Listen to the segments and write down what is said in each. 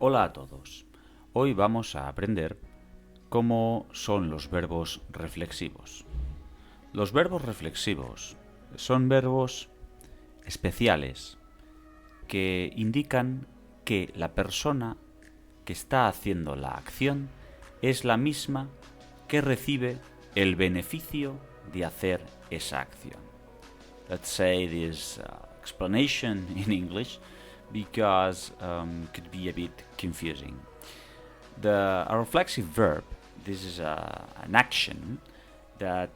Hola a todos. Hoy vamos a aprender cómo son los verbos reflexivos. Los verbos reflexivos son verbos especiales que indican que la persona que está haciendo la acción es la misma que recibe el beneficio de hacer esa acción. Let's say this explanation in English because could be a bit confusing. A reflexive verb, this is an action that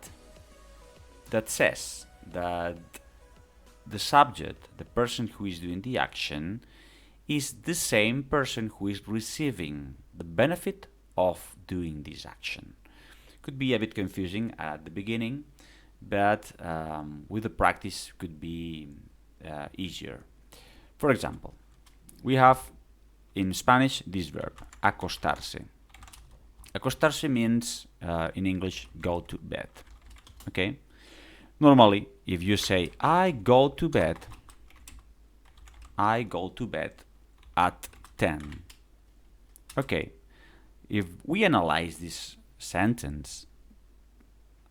says that the subject, the person who is doing the action, is the same person who is receiving the benefit of doing this action. Could be a bit confusing at the beginning, but with the practice could be easier. For example, we have in Spanish this verb, acostarse. Acostarse means in English go to bed. Okay? Normally, if you say I go to bed at 10. Okay, if we analyze this sentence,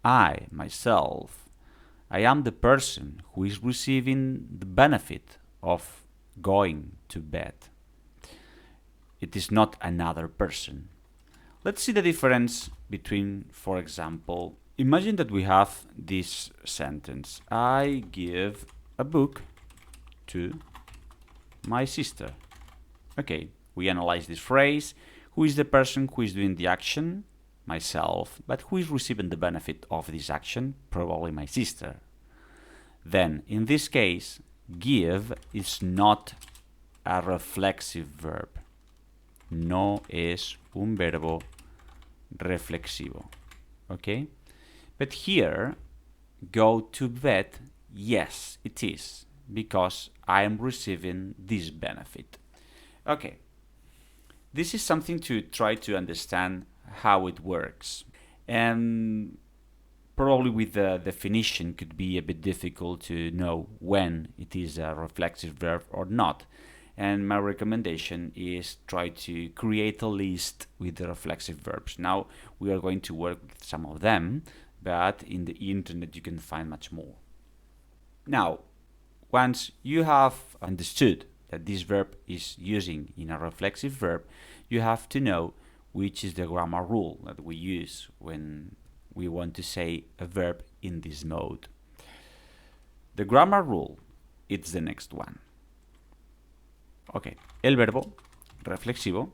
I, myself, I am the person who is receiving the benefit of going to bed. It is not another person. Let's see the difference between, for example, imagine that we have this sentence. I give a book to my sister. Okay, we analyze this phrase. Who is the person who is doing the action? Myself. But who is receiving the benefit of this action? Probably my sister. Then, in this case, give is not a reflexive verb. No es un verbo reflexivo. Okay? But here, go to bed, yes, it is, because I am receiving this benefit. Okay. This is something to try to understand how it works. And probably with the definition could be a bit difficult to know when it is a reflexive verb or not. And my recommendation is try to create a list with the reflexive verbs. Now we are going to work with some of them, but in the internet you can find much more. Now, once you have understood that this verb is using in a reflexive verb, you have to know which is the grammar rule that we use when we want to say a verb in this mode. The grammar rule, it's the next one. Ok, el verbo reflexivo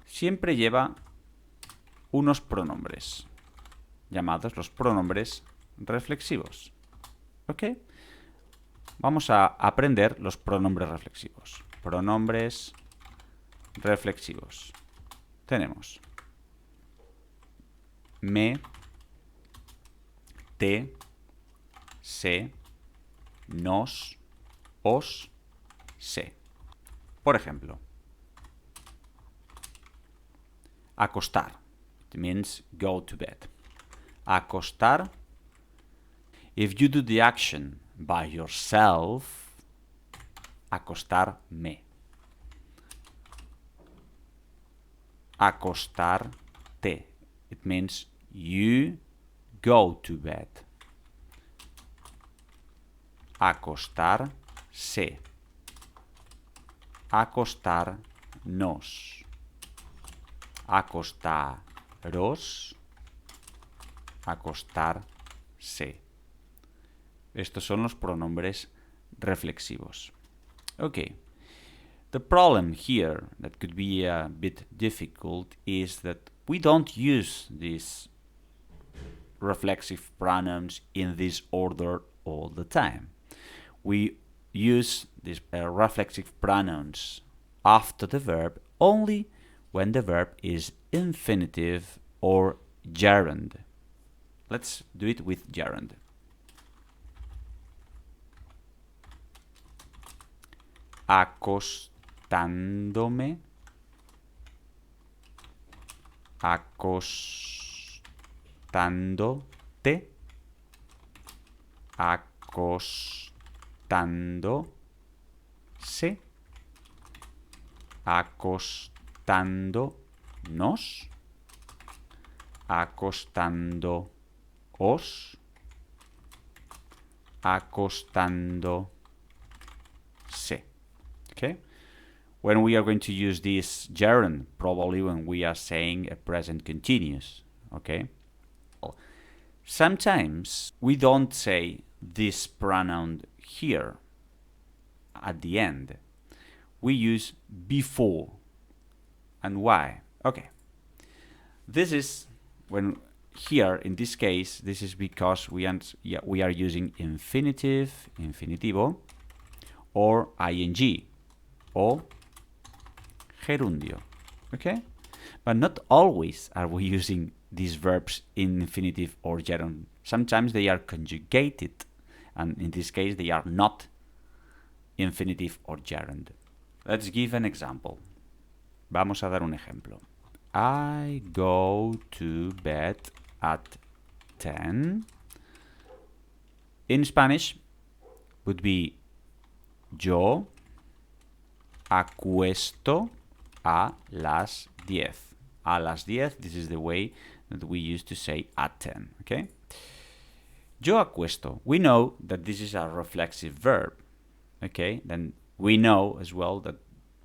siempre lleva unos pronombres, llamados los pronombres reflexivos. Ok, vamos a aprender los pronombres reflexivos. Pronombres reflexivos. Tenemos me, te, se, nos, os, se. Por ejemplo, acostar. It means go to bed. Acostar. If you do the action by yourself, acostarme. Acostarte. It means you go to bed. Acostarse. Acostarnos. Acostaros. Acostarse. Estos son los pronombres reflexivos. Okay. The problem here that could be a bit difficult is that we don't use these reflexive pronouns in this order all the time. We use these reflexive pronouns after the verb only when the verb is infinitive or gerund. Let's do it with gerund. Acostándome, acostándote, acostándose, acostándonos, acostándoos, acostándose. Okay? When we are going to use this gerund, probably when we are saying a present continuous. Okay? Sometimes we don't say this pronoun here at the end. We use before. And why? Okay. This is when here in this case, this is because we are using infinitive, infinitivo, or ing, or gerundio. Okay? But not always are we using these verbs in infinitive or gerund. Sometimes they are conjugated, and in this case they are not infinitive or gerund. Let's give an example. Vamos a dar un ejemplo. I go to bed at 10. In Spanish would be yo acuesto a las 10. A las 10, this is the way that we used to say at 10, okay? Yo acuesto. We know that this is a reflexive verb, okay? Then we know as well that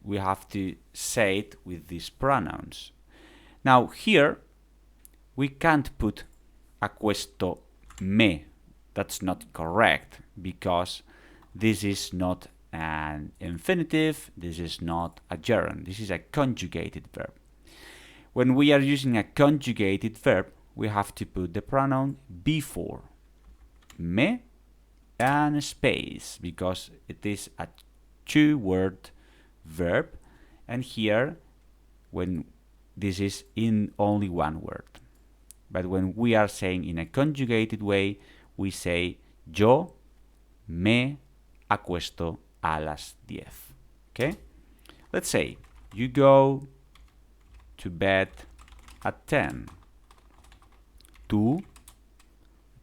we have to say it with these pronouns. Now here, we can't put acuesto me. That's not correct because this is not an infinitive, this is not a gerund, this is a conjugated verb. When we are using a conjugated verb, we have to put the pronoun before me and space because it is a two-word verb, and here when this is in only one word. But when we are saying in a conjugated way, we say yo me acuesto a las 10. Okay? Let's say you go to bed at 10. Tú,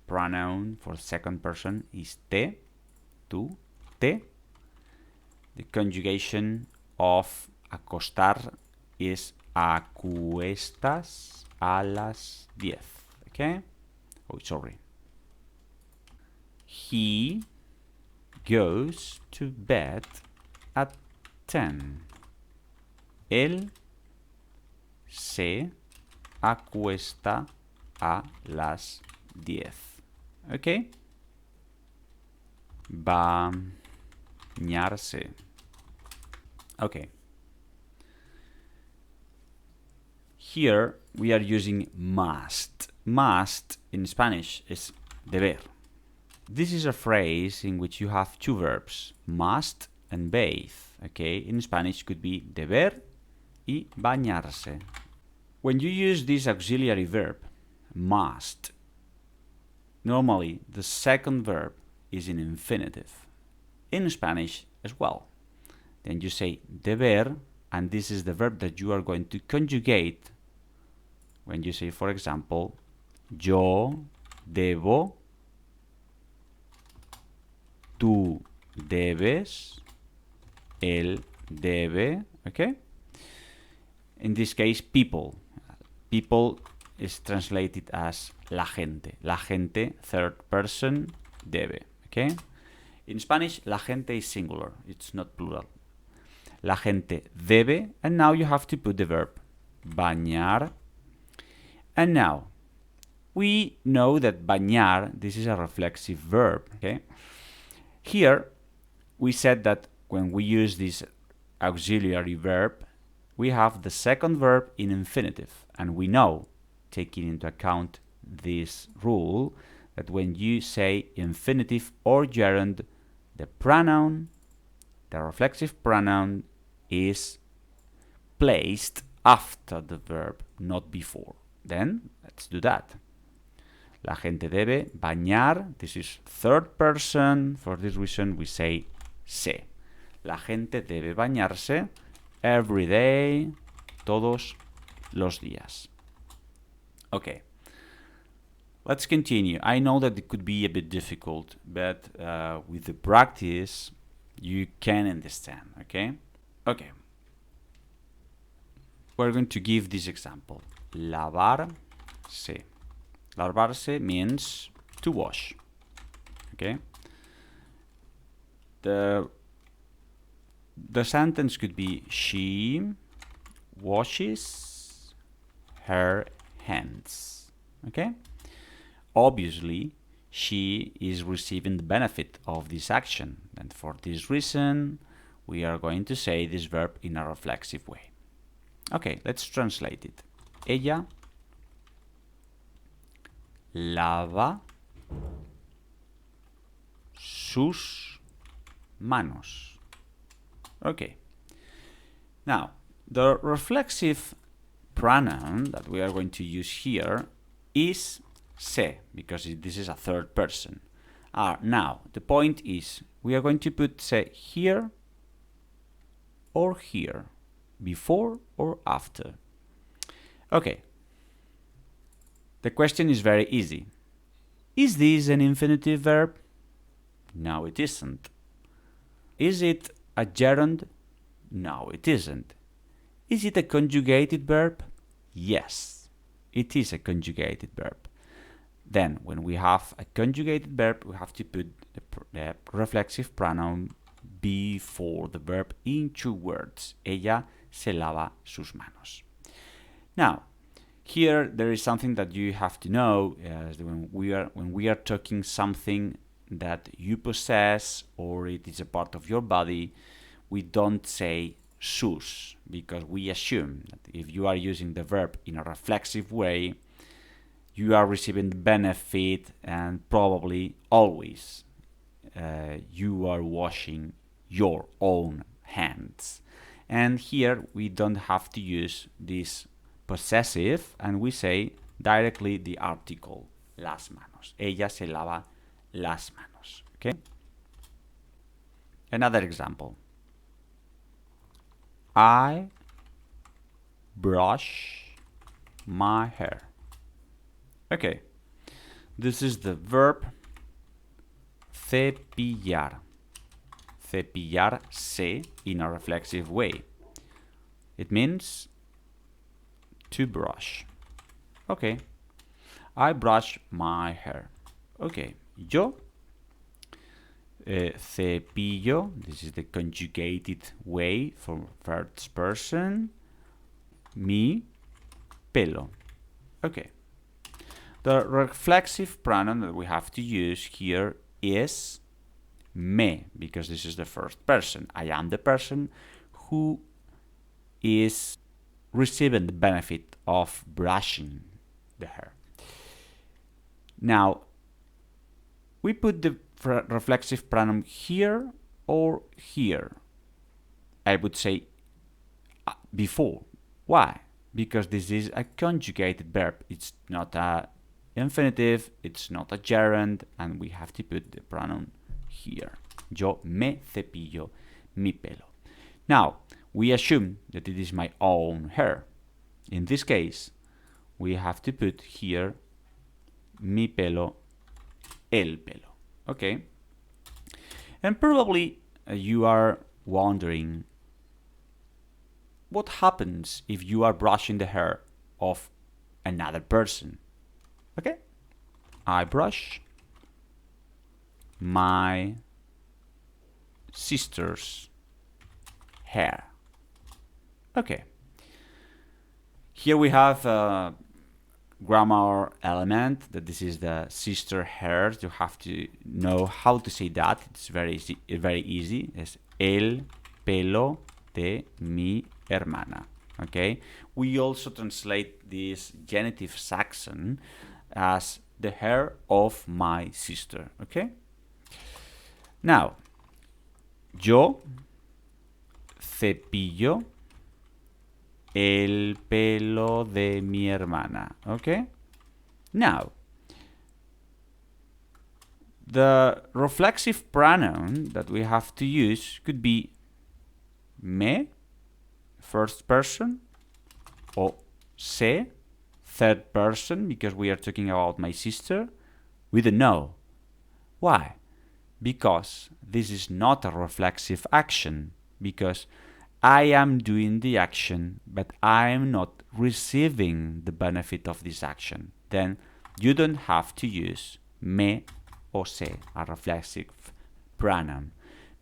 pronoun for second person is te, tú, te. The conjugation of acostar is acuestas a las 10. Okay? Oh, sorry. He goes to bed at 10. Él se acuesta a las 10. Okay? Bañarse. Okay. Here we are using must. Must in Spanish is deber. This is a phrase in which you have two verbs, must and bathe. Okay, in Spanish could be deber y bañarse. When you use this auxiliary verb, must, normally the second verb is in infinitive. In Spanish as well. Then you say deber, and this is the verb that you are going to conjugate when you say, for example, yo debo, tú debes, él debe, okay? In this case, people. People is translated as la gente. La gente, third person, debe, okay? In Spanish, la gente is singular. It's not plural. La gente debe, and now you have to put the verb bañar. And now, we know that bañar, this is a reflexive verb, okay? Here, we said that when we use this auxiliary verb, we have the second verb in infinitive. And we know, taking into account this rule, that when you say infinitive or gerund, the pronoun, the reflexive pronoun, is placed after the verb, not before. Then, let's do that. La gente debe bañar. This is third person. For this reason, we say se. La gente debe bañarse every day, todos los días. Okay. Let's continue. I know that it could be a bit difficult, but with the practice, you can understand, okay? Okay. we're going to give this example. Lavarse. Lavarse means to wash. Okay. The sentence could be she washes her hands. Okay. Obviously, she is receiving the benefit of this action, and for this reason, we are going to say this verb in a reflexive way. Okay, let's translate it. Ella lava sus manos. Okay. Now, the reflexive pronoun that we are going to use here is se, because this is a third person. Now, the point is, we are going to put se here or here, before or after. Okay. The question is very easy. Is this an infinitive verb? No, it isn't. Is it a gerund? No, it isn't. Is it a conjugated verb? Yes, it is a conjugated verb. Then, when we have a conjugated verb, we have to put the reflexive pronoun before the verb in 2 words. Ella se lava sus manos. Now, here there is something that you have to know when we are talking something that you possess or it is a part of your body, we don't say sus, because we assume that if you are using the verb in a reflexive way, you are receiving the benefit, and probably always you are washing your own hands. And here we don't have to use this possessive, and we say directly the article, las manos. Ella se lava las manos. Okay? Another example. I brush my hair. Okay, this is the verb cepillar. Cepillarse in a reflexive way. It means to brush. Okay, I brush my hair. Okay, yo cepillo, this is the conjugated way for first person, mi pelo. Okay. The reflexive pronoun that we have to use here is me, because this is the first person. I am the person who is receiving the benefit of brushing the hair. Now, we put the reflexive pronoun here or here. I would say before. Why? Because this is a conjugated verb. It's not a infinitive, it's not a gerund, and we have to put the pronoun here. Yo me cepillo mi pelo. Now, we assume that it is my own hair. In this case, we have to put here mi pelo, el pelo. Okay? And probably you are wondering, what happens if you are brushing the hair of another person? Okay? I brush my sister's hair. Okay. Here we have a grammar element that this is the sister hair. You have to know how to say that. It's very easy. It's el pelo de mi hermana. Okay? We also translate this genitive Saxon as the hair of my sister. Okay? Now, yo cepillo el pelo de mi hermana. Okay? Now, the reflexive pronoun that we have to use could be me, first person, or se, third person, because we are talking about my sister. We don't know. Why? Because this is not a reflexive action, because I am doing the action, but I am not receiving the benefit of this action. Then you don't have to use me or se, a reflexive pronoun,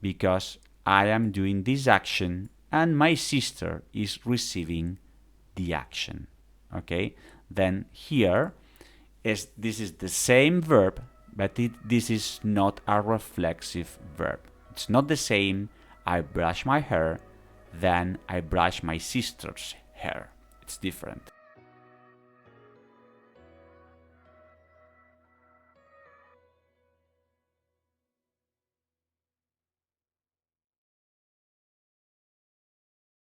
because I am doing this action and my sister is receiving the action. Okay, then here this is the same verb, but this is not a reflexive verb. It's not the same I brush my hair than I brush my sister's hair. It's different.